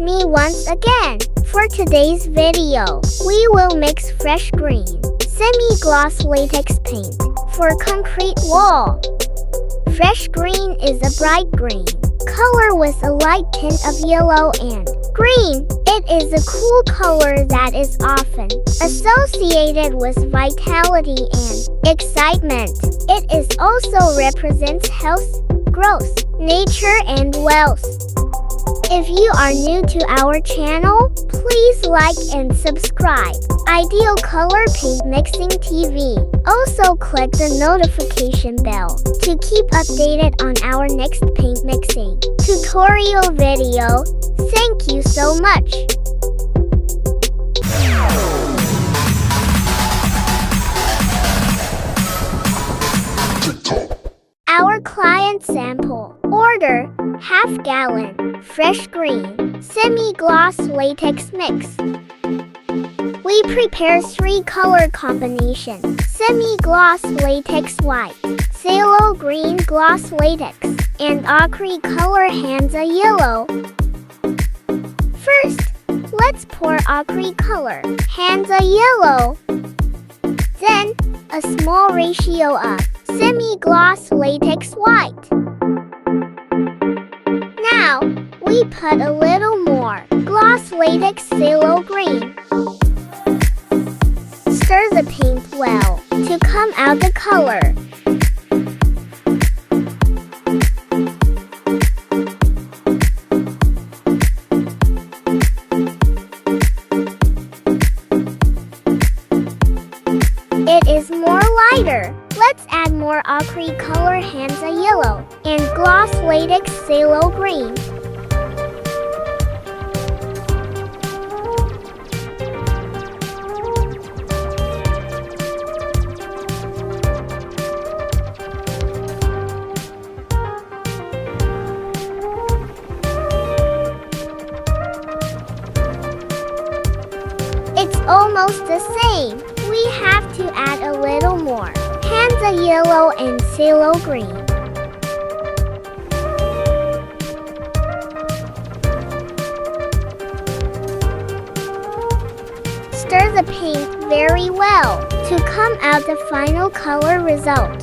me once again. For today's video, we will mix fresh green, semi-gloss latex paint for concrete wall. Fresh green is a bright green color with a light tint of yellow and green. It is a cool color that is often associated with vitality and excitement. It is also represents health, growth, nature, and wealth. If you are new to our channel, please like and subscribe. Ideal Color Paint Mixing TV. Also click the notification bell to keep updated on our next paint mixing tutorial video. Thank you so much. Our client sample. Order, half gallon, fresh green, semi-gloss latex mix. We prepare 3 color combinations, semi-gloss latex white, phthalo green gloss latex, and ochre color Hansa yellow. First, let's pour ochre color Hansa yellow. Then, a small ratio of semi-gloss latex white. Now, we put a little more gloss latex phthalo green. Stir the paint well to come out the color. It is more lighter. Let's add more ochre color Hansa yellow and gloss latex phthalo green. It's almost the same. We have to add a little more Hansa yellow and phthalo green. Stir the paint very well to come out the final color result.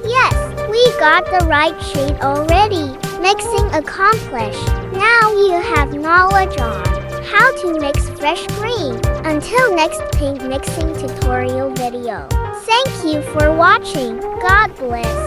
Yes, we got the right shade already. Mixing accomplished. Now you have knowledge on how to mix fresh green. Until next paint mixing tutorial video. Thank you for watching. God bless.